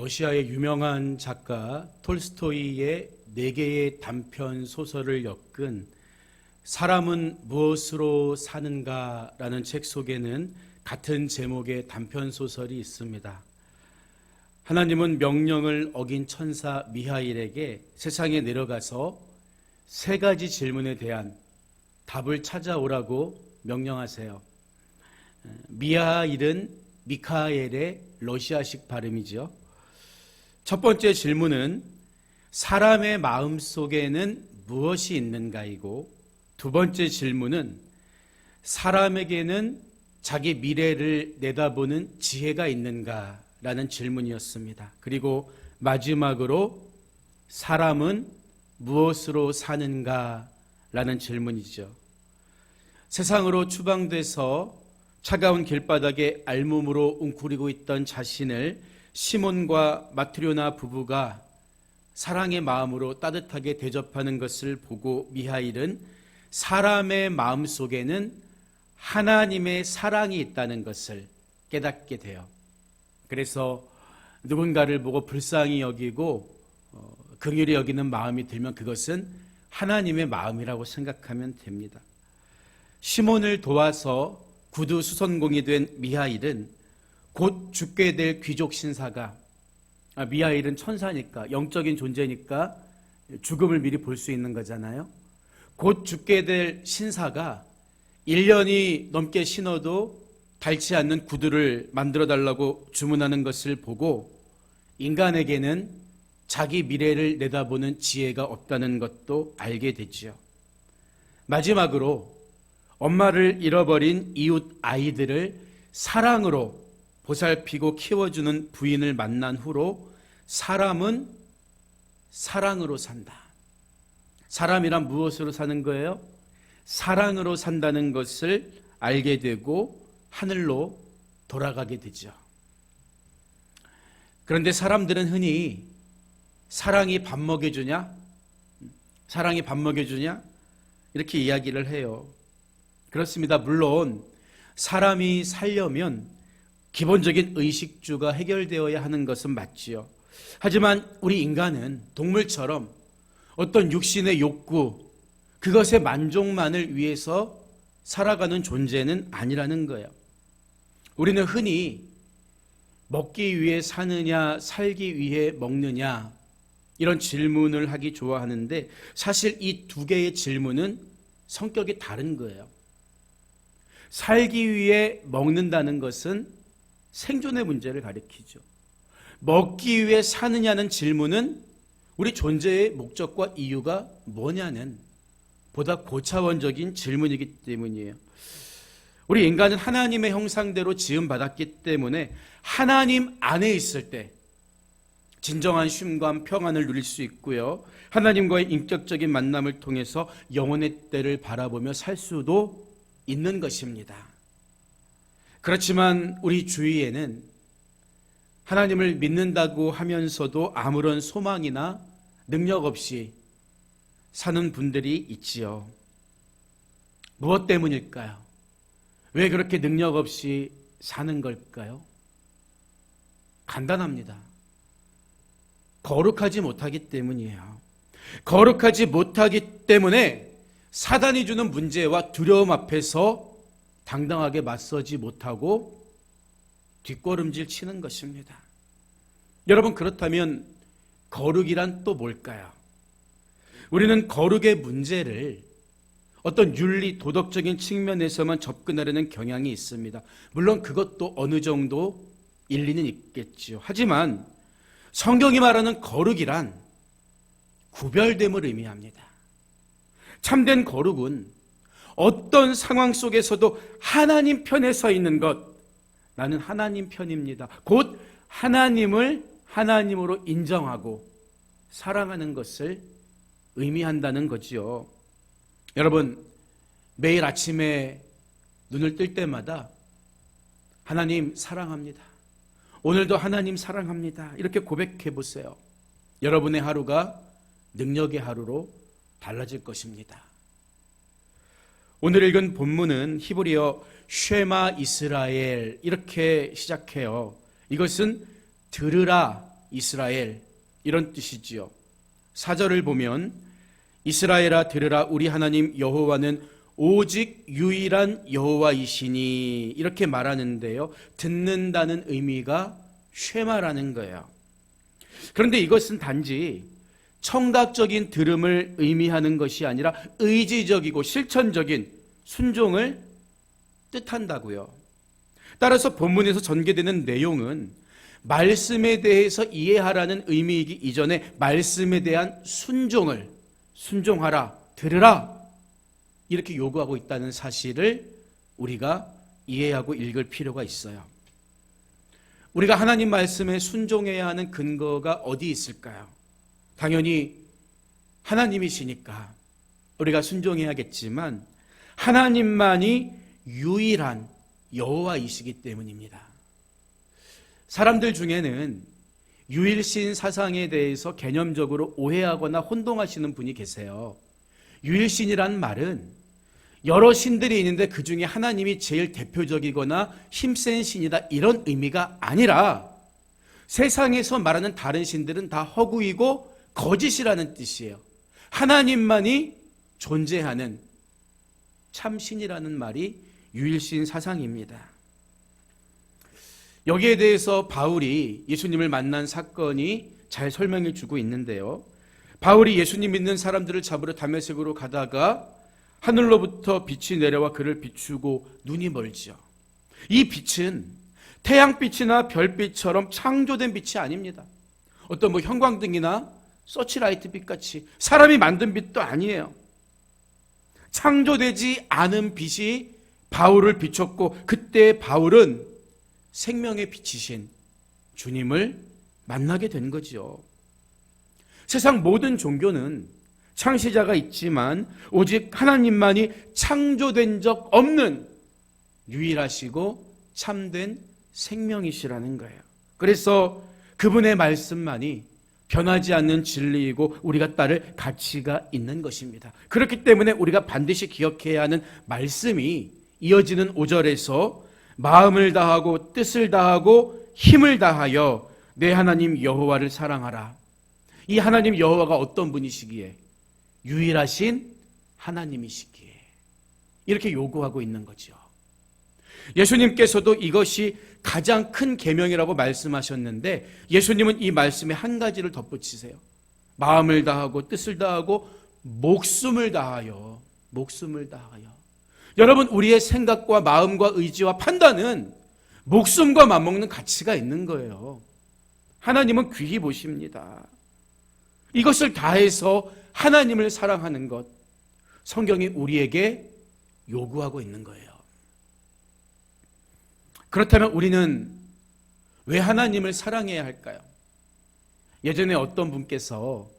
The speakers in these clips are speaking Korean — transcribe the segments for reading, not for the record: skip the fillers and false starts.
러시아의 유명한 작가 톨스토이의 4개의 단편 소설을 엮은 사람은 무엇으로 사는가라는 책 속에는 같은 제목의 단편 소설이 있습니다. 하나님은 명령을 어긴 천사 미하일에게 세상에 내려가서 3가지 질문에 대한 답을 찾아오라고 명령하세요. 미하일은 미카엘의 러시아식 발음이죠. 첫 번째 질문은 사람의 마음 속에는 무엇이 있는가이고, 두 번째 질문은 사람에게는 자기 미래를 내다보는 지혜가 있는가라는 질문이었습니다. 그리고 마지막으로 사람은 무엇으로 사는가라는 질문이죠. 세상으로 추방돼서 차가운 길바닥에 알몸으로 웅크리고 있던 자신을 시몬과 마트료나 부부가 사랑의 마음으로 따뜻하게 대접하는 것을 보고 미하일은 사람의 마음 속에는 하나님의 사랑이 있다는 것을 깨닫게 돼요. 그래서 누군가를 보고 불쌍히 여기고 긍휼히 여기는 마음이 들면 그것은 하나님의 마음이라고 생각하면 됩니다. 시몬을 도와서 구두 수선공이 된 미하일은 곧 죽게 될 귀족 신사가, 미하일은 천사니까 영적인 존재니까 죽음을 미리 볼 수 있는 거잖아요. 곧 죽게 될 신사가 1년이 넘게 신어도 닳지 않는 구두를 만들어 달라고 주문하는 것을 보고 인간에게는 자기 미래를 내다보는 지혜가 없다는 것도 알게 되지요. 마지막으로 엄마를 잃어버린 이웃 아이들을 사랑으로 보살피고 키워주는 부인을 만난 후로 사람은 사랑으로 산다. 사람이란 무엇으로 사는 거예요? 사랑으로 산다는 것을 알게 되고 하늘로 돌아가게 되죠. 그런데 사람들은 흔히 사랑이 밥 먹여주냐? 사랑이 밥 먹여주냐? 이렇게 이야기를 해요. 그렇습니다. 물론 사람이 살려면 기본적인 의식주가 해결되어야 하는 것은 맞지요. 하지만 우리 인간은 동물처럼 어떤 육신의 욕구, 그것의 만족만을 위해서 살아가는 존재는 아니라는 거예요. 우리는 흔히 먹기 위해 사느냐, 살기 위해 먹느냐, 이런 질문을 하기 좋아하는데 사실 이 2개의 질문은 성격이 다른 거예요. 살기 위해 먹는다는 것은 생존의 문제를 가리키죠. 먹기 위해 사느냐는 질문은 우리 존재의 목적과 이유가 뭐냐는 보다 고차원적인 질문이기 때문이에요. 우리 인간은 하나님의 형상대로 지음받았기 때문에 하나님 안에 있을 때 진정한 쉼과 평안을 누릴 수 있고요. 하나님과의 인격적인 만남을 통해서 영혼의 때를 바라보며 살 수도 있는 것입니다. 그렇지만 우리 주위에는 하나님을 믿는다고 하면서도 아무런 소망이나 능력 없이 사는 분들이 있지요. 무엇 때문일까요? 왜 그렇게 능력 없이 사는 걸까요? 간단합니다. 거룩하지 못하기 때문이에요. 거룩하지 못하기 때문에 사단이 주는 문제와 두려움 앞에서 당당하게 맞서지 못하고 뒷걸음질 치는 것입니다. 여러분, 그렇다면 거룩이란 또 뭘까요? 우리는 거룩의 문제를 어떤 윤리, 도덕적인 측면에서만 접근하려는 경향이 있습니다. 물론 그것도 어느 정도 일리는 있겠죠. 하지만 성경이 말하는 거룩이란 구별됨을 의미합니다. 참된 거룩은 어떤 상황 속에서도 하나님 편에 서 있는 것, 나는 하나님 편입니다. 곧 하나님을 하나님으로 인정하고 사랑하는 것을 의미한다는 거지요. 여러분, 매일 아침에 눈을 뜰 때마다 하나님 사랑합니다. 오늘도 하나님 사랑합니다. 이렇게 고백해 보세요. 여러분의 하루가 능력의 하루로 달라질 것입니다. 오늘 읽은 본문은 히브리어 쉐마 이스라엘 이렇게 시작해요. 이것은 들으라 이스라엘 이런 뜻이지요. 4절을 보면 이스라엘아 들으라 우리 하나님 여호와는 오직 유일한 여호와이시니 이렇게 말하는데요. 듣는다는 의미가 쉐마라는 거예요. 그런데 이것은 단지 청각적인 들음을 의미하는 것이 아니라 의지적이고 실천적인 순종을 뜻한다고요. 따라서 본문에서 전개되는 내용은 말씀에 대해서 이해하라는 의미이기 이전에 말씀에 대한 순종하라, 들으라 이렇게 요구하고 있다는 사실을 우리가 이해하고 읽을 필요가 있어요. 우리가 하나님 말씀에 순종해야 하는 근거가 어디 있을까요? 당연히 하나님이시니까 우리가 순종해야겠지만 하나님만이 유일한 여호와이시기 때문입니다. 사람들 중에는 유일신 사상에 대해서 개념적으로 오해하거나 혼동하시는 분이 계세요. 유일신이란 말은 여러 신들이 있는데 그 중에 하나님이 제일 대표적이거나 힘센 신이다 이런 의미가 아니라 세상에서 말하는 다른 신들은 다 허구이고 거짓이라는 뜻이에요. 하나님만이 존재하는 참신이라는 말이 유일신 사상입니다. 여기에 대해서 바울이 예수님을 만난 사건이 잘 설명해 주고 있는데요. 바울이 예수님 믿는 사람들을 잡으러 다메섹으로 가다가 하늘로부터 빛이 내려와 그를 비추고 눈이 멀지요. 이 빛은 태양빛이나 별빛처럼 창조된 빛이 아닙니다. 어떤 형광등이나 서치라이트 빛같이 사람이 만든 빛도 아니에요. 창조되지 않은 빛이 바울을 비췄고 그때 바울은 생명의 빛이신 주님을 만나게 된 거죠. 세상 모든 종교는 창시자가 있지만 오직 하나님만이 창조된 적 없는 유일하시고 참된 생명이시라는 거예요. 그래서 그분의 말씀만이 변하지 않는 진리이고 우리가 따를 가치가 있는 것입니다. 그렇기 때문에 우리가 반드시 기억해야 하는 말씀이 이어지는 5절에서 마음을 다하고 뜻을 다하고 힘을 다하여 내 하나님 여호와를 사랑하라. 이 하나님 여호와가 어떤 분이시기에? 유일하신 하나님이시기에 이렇게 요구하고 있는 거죠. 예수님께서도 이것이 가장 큰 계명이라고 말씀하셨는데 예수님은 이 말씀에 한 가지를 덧붙이세요. 마음을 다하고 뜻을 다하고 목숨을 다하여. 여러분, 우리의 생각과 마음과 의지와 판단은 목숨과 맞먹는 가치가 있는 거예요. 하나님은 귀히 보십니다. 이것을 다해서 하나님을 사랑하는 것, 성경이 우리에게 요구하고 있는 거예요. 그렇다면 우리는 왜 하나님을 사랑해야 할까요? 예전에 어떤 분께서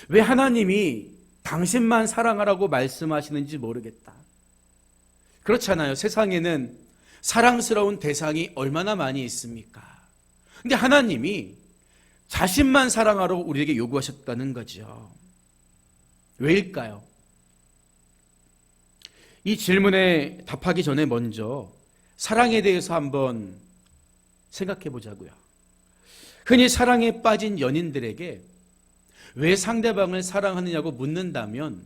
왜 하나님이 당신만 사랑하라고 말씀하시는지 모르겠다. 그렇잖아요. 세상에는 사랑스러운 대상이 얼마나 많이 있습니까? 근데 하나님이 자신만 사랑하라고 우리에게 요구하셨다는 거죠. 왜일까요? 이 질문에 답하기 전에 먼저 사랑에 대해서 한번 생각해 보자고요. 흔히 사랑에 빠진 연인들에게 왜 상대방을 사랑하느냐고 묻는다면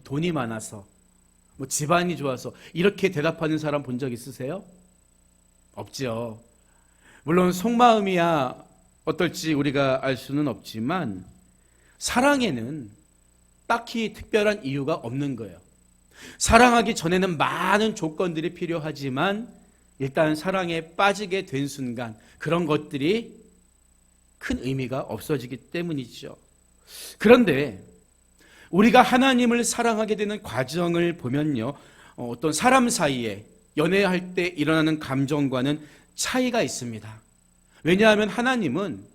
돈이 많아서, 집안이 좋아서 이렇게 대답하는 사람 본 적 있으세요? 없죠. 물론 속마음이야 어떨지 우리가 알 수는 없지만 사랑에는 딱히 특별한 이유가 없는 거예요. 사랑하기 전에는 많은 조건들이 필요하지만 일단 사랑에 빠지게 된 순간 그런 것들이 큰 의미가 없어지기 때문이죠. 그런데 우리가 하나님을 사랑하게 되는 과정을 보면요, 어떤 사람 사이에 연애할 때 일어나는 감정과는 차이가 있습니다. 왜냐하면 하나님은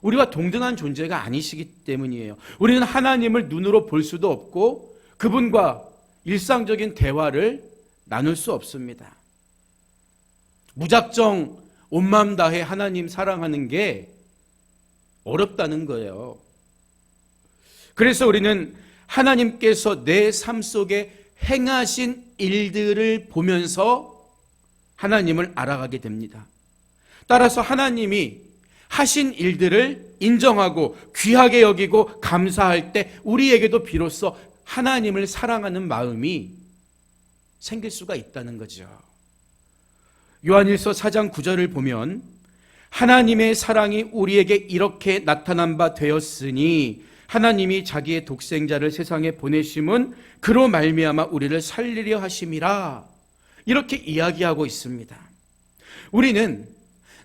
우리와 동등한 존재가 아니시기 때문이에요. 우리는 하나님을 눈으로 볼 수도 없고 그분과 일상적인 대화를 나눌 수 없습니다. 무작정 온 마음 다해 하나님 사랑하는 게 어렵다는 거예요. 그래서 우리는 하나님께서 내 삶 속에 행하신 일들을 보면서 하나님을 알아가게 됩니다. 따라서 하나님이 하신 일들을 인정하고 귀하게 여기고 감사할 때 우리에게도 비로소 하나님을 사랑하는 마음이 생길 수가 있다는 거죠. 요한일서 4장 9절을 보면 하나님의 사랑이 우리에게 이렇게 나타난 바 되었으니 하나님이 자기의 독생자를 세상에 보내심은 그로 말미암아 우리를 살리려 하심이라, 이렇게 이야기하고 있습니다. 우리는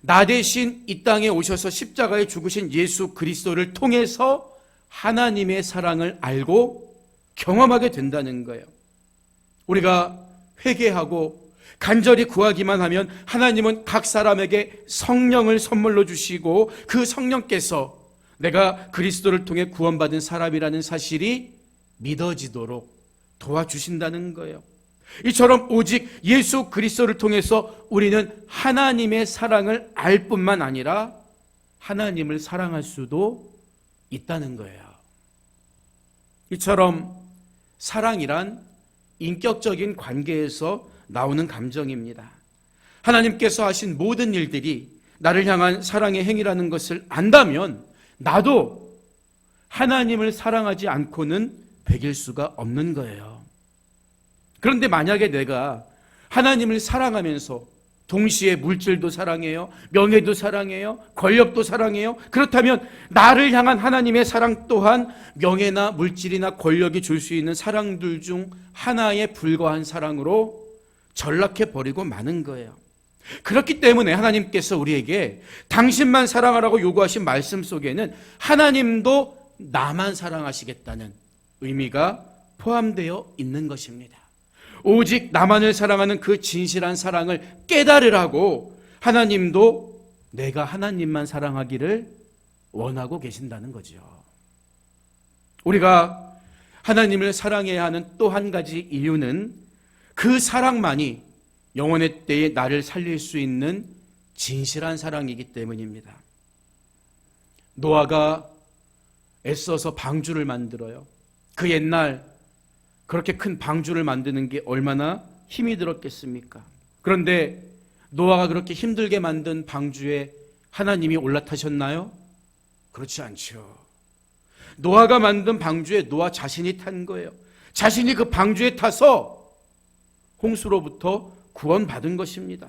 나 대신 이 땅에 오셔서 십자가에 죽으신 예수 그리스도를 통해서 하나님의 사랑을 알고 경험하게 된다는 거예요. 우리가 회개하고 간절히 구하기만 하면 하나님은 각 사람에게 성령을 선물로 주시고 그 성령께서 내가 그리스도를 통해 구원받은 사람이라는 사실이 믿어지도록 도와주신다는 거예요. 이처럼 오직 예수 그리스도를 통해서 우리는 하나님의 사랑을 알 뿐만 아니라 하나님을 사랑할 수도 있다는 거예요. 이처럼 사랑이란 인격적인 관계에서 나오는 감정입니다. 하나님께서 하신 모든 일들이 나를 향한 사랑의 행위라는 것을 안다면 나도 하나님을 사랑하지 않고는 베길 수가 없는 거예요. 그런데 만약에 내가 하나님을 사랑하면서 동시에 물질도 사랑해요, 명예도 사랑해요, 권력도 사랑해요. 그렇다면 나를 향한 하나님의 사랑 또한 명예나 물질이나 권력이 줄 수 있는 사랑들 중 하나에 불과한 사랑으로 전락해버리고 마는 거예요. 그렇기 때문에 하나님께서 우리에게 당신만 사랑하라고 요구하신 말씀 속에는 하나님도 나만 사랑하시겠다는 의미가 포함되어 있는 것입니다. 오직 나만을 사랑하는 그 진실한 사랑을 깨달으라고 하나님도 내가 하나님만 사랑하기를 원하고 계신다는 거죠. 우리가 하나님을 사랑해야 하는 또 한 가지 이유는 그 사랑만이 영원의 때에 나를 살릴 수 있는 진실한 사랑이기 때문입니다. 노아가 애써서 방주를 만들어요. 그 옛날 그렇게 큰 방주를 만드는 게 얼마나 힘이 들었겠습니까? 그런데 노아가 그렇게 힘들게 만든 방주에 하나님이 올라타셨나요? 그렇지 않죠. 노아가 만든 방주에 노아 자신이 탄 거예요. 자신이 그 방주에 타서 홍수로부터 구원받은 것입니다.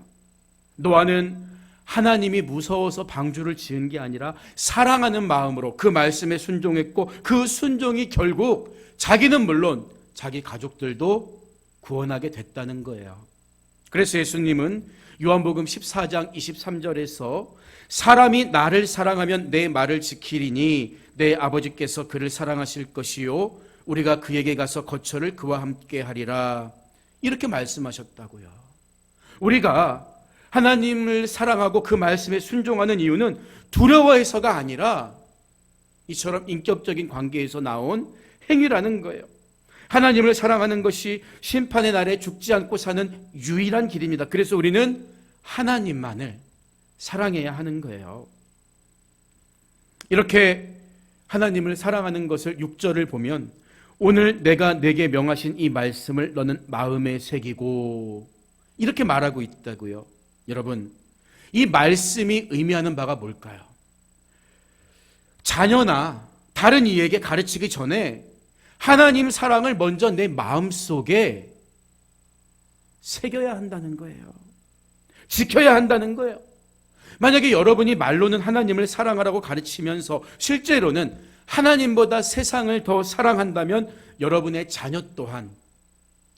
노아는 하나님이 무서워서 방주를 지은 게 아니라 사랑하는 마음으로 그 말씀에 순종했고 그 순종이 결국 자기는 물론 자기 가족들도 구원하게 됐다는 거예요. 그래서 예수님은 요한복음 14장 23절에서 사람이 나를 사랑하면 내 말을 지키리니 내 아버지께서 그를 사랑하실 것이요 우리가 그에게 가서 거처를 그와 함께 하리라, 이렇게 말씀하셨다고요. 우리가 하나님을 사랑하고 그 말씀에 순종하는 이유는 두려워해서가 아니라 이처럼 인격적인 관계에서 나온 행위라는 거예요. 하나님을 사랑하는 것이 심판의 날에 죽지 않고 사는 유일한 길입니다. 그래서 우리는 하나님만을 사랑해야 하는 거예요. 이렇게 하나님을 사랑하는 것을 6절을 보면 오늘 내가 내게 명하신 이 말씀을 너는 마음에 새기고, 이렇게 말하고 있다고요. 여러분, 이 말씀이 의미하는 바가 뭘까요? 자녀나 다른 이에게 가르치기 전에 하나님 사랑을 먼저 내 마음속에 새겨야 한다는 거예요. 지켜야 한다는 거예요. 만약에 여러분이 말로는 하나님을 사랑하라고 가르치면서 실제로는 하나님보다 세상을 더 사랑한다면 여러분의 자녀 또한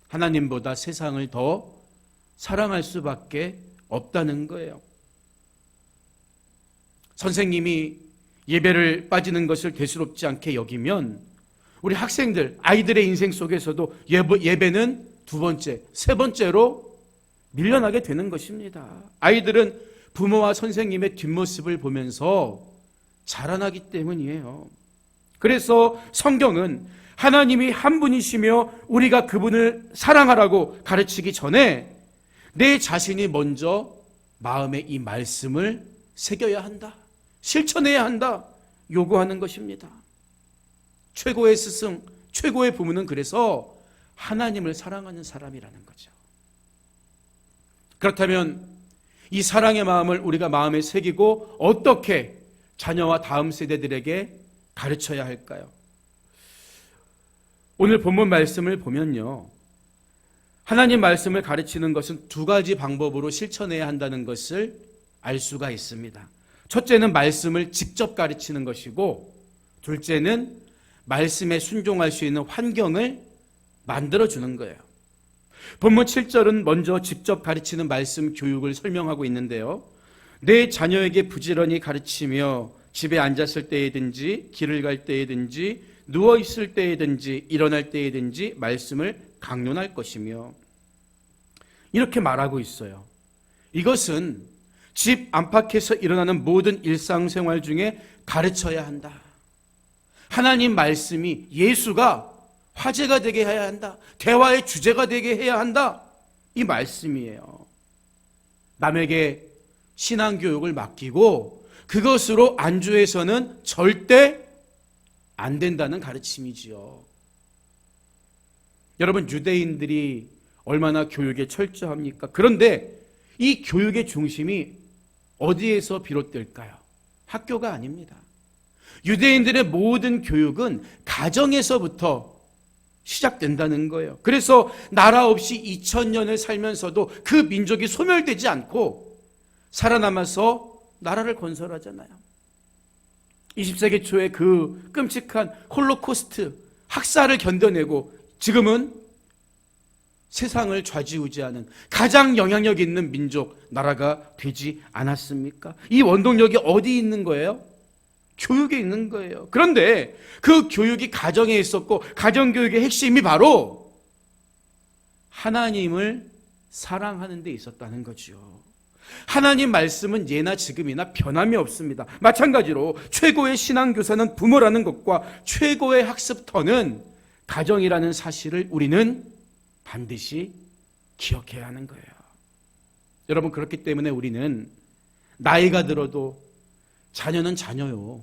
하나님보다 세상을 더 사랑할 수밖에 없다는 거예요. 선생님이 예배를 빠지는 것을 대수롭지 않게 여기면 우리 학생들, 아이들의 인생 속에서도 예배는 두 번째, 세 번째로 밀려나게 되는 것입니다. 아이들은 부모와 선생님의 뒷모습을 보면서 자라나기 때문이에요. 그래서 성경은 하나님이 한 분이시며 우리가 그분을 사랑하라고 가르치기 전에 내 자신이 먼저 마음에 이 말씀을 새겨야 한다, 실천해야 한다, 요구하는 것입니다. 최고의 스승, 최고의 부모는 그래서 하나님을 사랑하는 사람이라는 거죠. 그렇다면 이 사랑의 마음을 우리가 마음에 새기고 어떻게 자녀와 다음 세대들에게 가르쳐야 할까요? 오늘 본문 말씀을 보면요, 하나님 말씀을 가르치는 것은 두 가지 방법으로 실천해야 한다는 것을 알 수가 있습니다. 첫째는 말씀을 직접 가르치는 것이고, 둘째는 말씀에 순종할 수 있는 환경을 만들어주는 거예요. 본문 7절은 먼저 직접 가르치는 말씀 교육을 설명하고 있는데요, 내 자녀에게 부지런히 가르치며 집에 앉았을 때이든지 길을 갈 때이든지 누워있을 때이든지 일어날 때이든지 말씀을 강론할 것이며, 이렇게 말하고 있어요. 이것은 집 안팎에서 일어나는 모든 일상생활 중에 가르쳐야 한다. 하나님 말씀이, 예수가 화제가 되게 해야 한다. 대화의 주제가 되게 해야 한다. 이 말씀이에요. 남에게 신앙교육을 맡기고 그것으로 안주해서는 절대 안 된다는 가르침이지요. 여러분, 유대인들이 얼마나 교육에 철저합니까? 그런데 이 교육의 중심이 어디에서 비롯될까요? 학교가 아닙니다. 유대인들의 모든 교육은 가정에서부터 시작된다는 거예요. 그래서 나라 없이 2000년을 살면서도 그 민족이 소멸되지 않고 살아남아서 나라를 건설하잖아요. 20세기 초에 그 끔찍한 홀로코스트 학살을 견뎌내고 지금은 세상을 좌지우지하는 가장 영향력 있는 민족, 나라가 되지 않았습니까? 이 원동력이 어디 있는 거예요? 교육에 있는 거예요. 그런데 그 교육이 가정에 있었고, 가정교육의 핵심이 바로 하나님을 사랑하는 데 있었다는 거죠. 하나님 말씀은 예나 지금이나 변함이 없습니다. 마찬가지로 최고의 신앙교사는 부모라는 것과 최고의 학습터는 가정이라는 사실을 우리는 반드시 기억해야 하는 거예요. 여러분, 그렇기 때문에 우리는 나이가 들어도 자녀는 자녀요.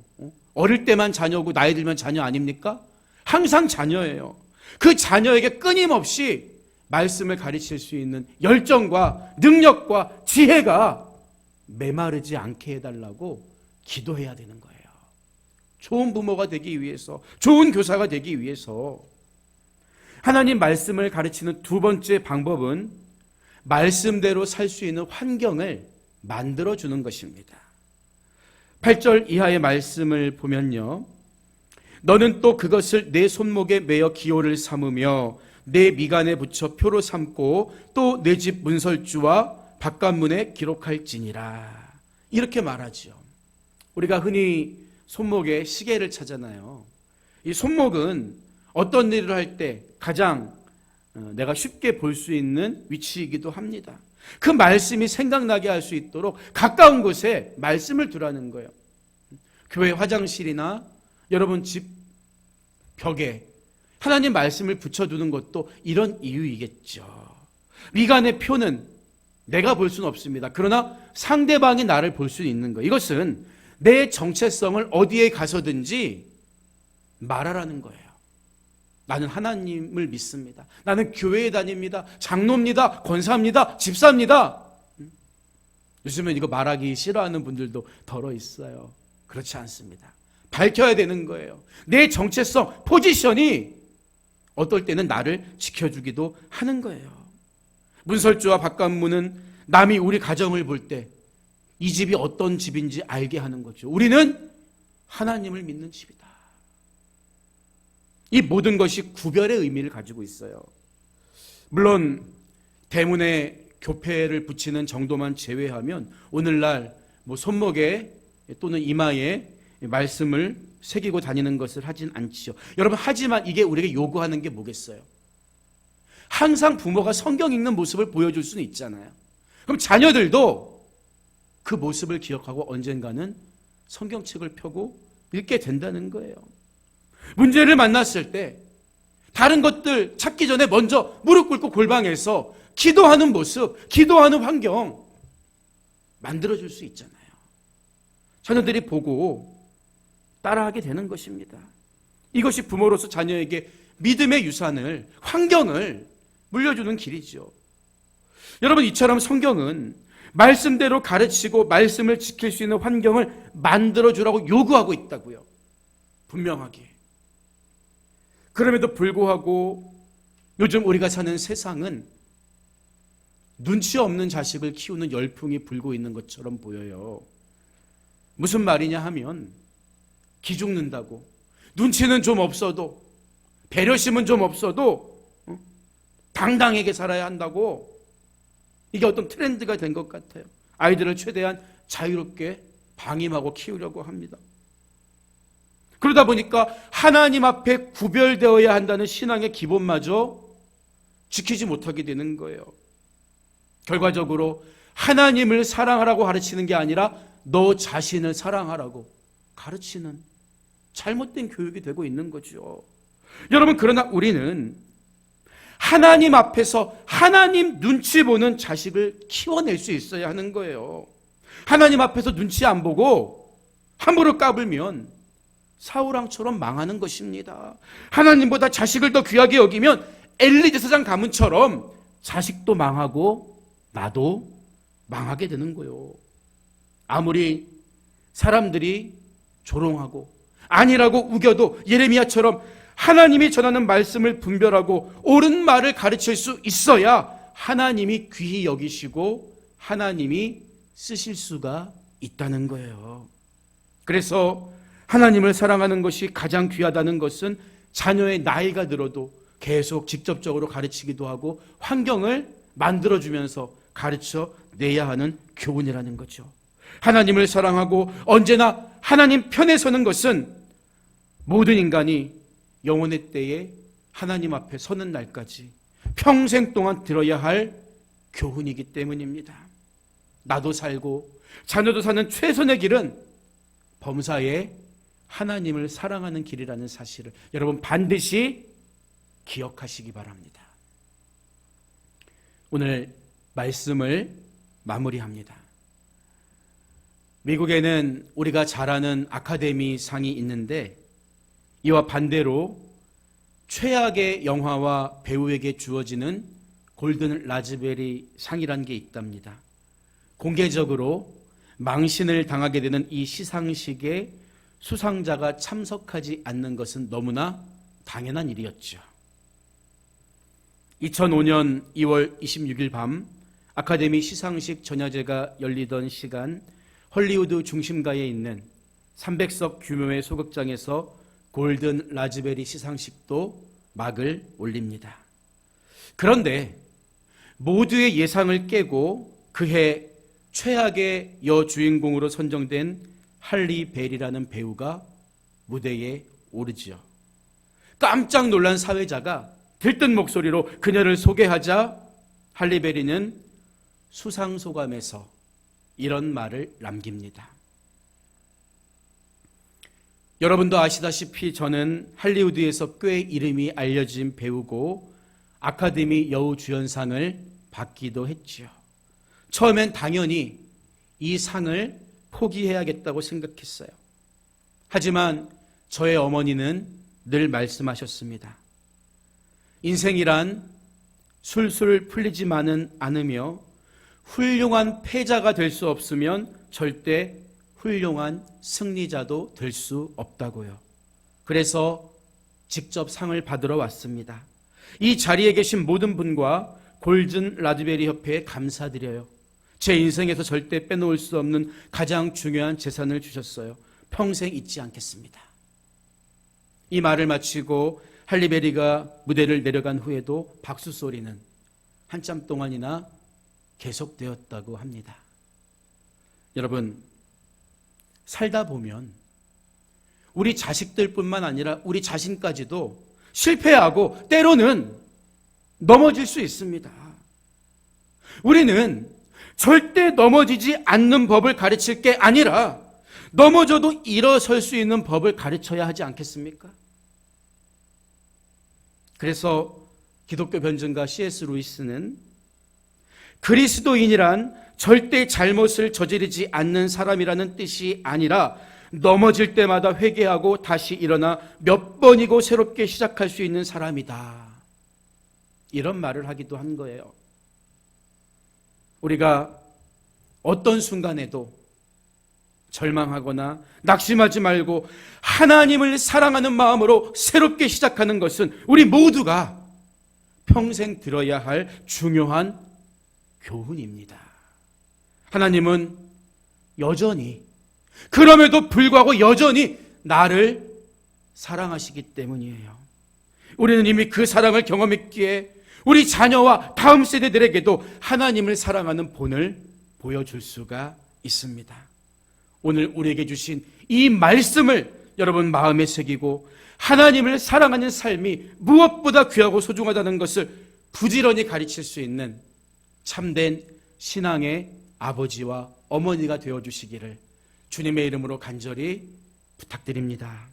어릴 때만 자녀고 나이 들면 자녀 아닙니까? 항상 자녀예요. 그 자녀에게 끊임없이 말씀을 가르칠 수 있는 열정과 능력과 지혜가 메마르지 않게 해달라고 기도해야 되는 거예요. 좋은 부모가 되기 위해서, 좋은 교사가 되기 위해서. 하나님 말씀을 가르치는 두 번째 방법은 말씀대로 살 수 있는 환경을 만들어주는 것입니다. 8절 이하의 말씀을 보면요, 너는 또 그것을 내 손목에 매어 기호를 삼으며 내 미간에 붙여 표로 삼고 또 내 집 문설주와 바깥문에 기록할지니라. 이렇게 말하죠. 우리가 흔히 손목에 시계를 차잖아요. 이 손목은 어떤 일을 할 때 가장 내가 쉽게 볼 수 있는 위치이기도 합니다. 그 말씀이 생각나게 할 수 있도록 가까운 곳에 말씀을 두라는 거예요. 교회 화장실이나 여러분 집 벽에 하나님 말씀을 붙여두는 것도 이런 이유이겠죠. 미간의 표는 내가 볼 수는 없습니다. 그러나 상대방이 나를 볼 수 있는 거예요. 이것은 내 정체성을 어디에 가서든지 말하라는 거예요. 나는 하나님을 믿습니다. 나는 교회에 다닙니다. 장로입니다. 권사입니다. 집사입니다. 요즘엔 이거 말하기 싫어하는 분들도 덜어 있어요. 그렇지 않습니다. 밝혀야 되는 거예요. 내 정체성, 포지션이 어떨 때는 나를 지켜주기도 하는 거예요. 문설주와 바깥문은 남이 우리 가정을 볼 때 이 집이 어떤 집인지 알게 하는 거죠. 우리는 하나님을 믿는 집이다. 이 모든 것이 구별의 의미를 가지고 있어요. 물론 대문에 교패를 붙이는 정도만 제외하면 오늘날 손목에 또는 이마에 말씀을 새기고 다니는 것을 하진 않지요. 여러분, 하지만 이게 우리에게 요구하는 게 뭐겠어요? 항상 부모가 성경 읽는 모습을 보여줄 수는 있잖아요. 그럼 자녀들도 그 모습을 기억하고 언젠가는 성경책을 펴고 읽게 된다는 거예요. 문제를 만났을 때 다른 것들 찾기 전에 먼저 무릎 꿇고 골방에서 기도하는 모습, 기도하는 환경 만들어줄 수 있잖아요. 자녀들이 보고 따라하게 되는 것입니다. 이것이 부모로서 자녀에게 믿음의 유산을, 환경을 물려주는 길이죠. 여러분, 이처럼 성경은 말씀대로 가르치고 말씀을 지킬 수 있는 환경을 만들어주라고 요구하고 있다고요. 분명하게. 그럼에도 불구하고 요즘 우리가 사는 세상은 눈치 없는 자식을 키우는 열풍이 불고 있는 것처럼 보여요. 무슨 말이냐 하면 기죽는다고, 눈치는 좀 없어도, 배려심은 좀 없어도 당당하게 살아야 한다고, 이게 어떤 트렌드가 된 것 같아요. 아이들을 최대한 자유롭게 방임하고 키우려고 합니다. 그러다 보니까 하나님 앞에 구별되어야 한다는 신앙의 기본마저 지키지 못하게 되는 거예요. 결과적으로 하나님을 사랑하라고 가르치는 게 아니라 너 자신을 사랑하라고 가르치는 잘못된 교육이 되고 있는 거죠. 여러분, 그러나 우리는 하나님 앞에서 하나님 눈치 보는 자식을 키워낼 수 있어야 하는 거예요. 하나님 앞에서 눈치 안 보고 함부로 까불면 사울왕처럼 망하는 것입니다. 하나님보다 자식을 더 귀하게 여기면 엘리 제사장 가문처럼 자식도 망하고 나도 망하게 되는 거예요. 아무리 사람들이 조롱하고 아니라고 우겨도 예레미야처럼 하나님이 전하는 말씀을 분별하고 옳은 말을 가르칠 수 있어야 하나님이 귀히 여기시고 하나님이 쓰실 수가 있다는 거예요. 그래서 하나님을 사랑하는 것이 가장 귀하다는 것은 자녀의 나이가 들어도 계속 직접적으로 가르치기도 하고 환경을 만들어주면서 가르쳐 내야 하는 교훈이라는 거죠. 하나님을 사랑하고 언제나 하나님 편에 서는 것은 모든 인간이 영혼의 때에 하나님 앞에 서는 날까지 평생 동안 들어야 할 교훈이기 때문입니다. 나도 살고 자녀도 사는 최선의 길은 범사에 하나님을 사랑하는 길이라는 사실을 여러분 반드시 기억하시기 바랍니다. 오늘 말씀을 마무리합니다. 미국에는 우리가 잘 아는 아카데미 상이 있는데 이와 반대로 최악의 영화와 배우에게 주어지는 골든 라즈베리 상이라는 게 있답니다. 공개적으로 망신을 당하게 되는 이 시상식에 수상자가 참석하지 않는 것은 너무나 당연한 일이었죠. 2005년 2월 26일 밤 아카데미 시상식 전야제가 열리던 시간 헐리우드 중심가에 있는 300석 규모의 소극장에서 골든 라즈베리 시상식도 막을 올립니다. 그런데 모두의 예상을 깨고 그해 최악의 여주인공으로 선정된 할리 베리라는 배우가 무대에 오르지요. 깜짝 놀란 사회자가 들뜬 목소리로 그녀를 소개하자 할리 베리는 수상소감에서 이런 말을 남깁니다. 여러분도 아시다시피 저는 할리우드에서 꽤 이름이 알려진 배우고 아카데미 여우주연상을 받기도 했죠. 처음엔 당연히 이 상을 포기해야겠다고 생각했어요. 하지만 저의 어머니는 늘 말씀하셨습니다. 인생이란 술술 풀리지만은 않으며 훌륭한 패자가 될 수 없으면 절대 훌륭한 승리자도 될 수 없다고요. 그래서 직접 상을 받으러 왔습니다. 이 자리에 계신 모든 분과 골든 라즈베리 협회에 감사드려요. 제 인생에서 절대 빼놓을 수 없는 가장 중요한 재산을 주셨어요. 평생 잊지 않겠습니다. 이 말을 마치고 할리베리가 무대를 내려간 후에도 박수 소리는 한참 동안이나 계속되었다고 합니다. 여러분, 살다 보면 우리 자식들뿐만 아니라 우리 자신까지도 실패하고 때로는 넘어질 수 있습니다. 우리는 절대 넘어지지 않는 법을 가르칠 게 아니라 넘어져도 일어설 수 있는 법을 가르쳐야 하지 않겠습니까? 그래서 기독교 변증가 C.S. 루이스는 그리스도인이란 절대 잘못을 저지르지 않는 사람이라는 뜻이 아니라 넘어질 때마다 회개하고 다시 일어나 몇 번이고 새롭게 시작할 수 있는 사람이다. 이런 말을 하기도 한 거예요. 우리가 어떤 순간에도 절망하거나 낙심하지 말고 하나님을 사랑하는 마음으로 새롭게 시작하는 것은 우리 모두가 평생 들어야 할 중요한 교훈입니다. 하나님은 여전히, 그럼에도 불구하고 여전히 나를 사랑하시기 때문이에요. 우리는 이미 그 사랑을 경험했기에 우리 자녀와 다음 세대들에게도 하나님을 사랑하는 본을 보여줄 수가 있습니다. 오늘 우리에게 주신 이 말씀을 여러분 마음에 새기고 하나님을 사랑하는 삶이 무엇보다 귀하고 소중하다는 것을 부지런히 가르칠 수 있는 참된 신앙의 아버지와 어머니가 되어주시기를 주님의 이름으로 간절히 부탁드립니다.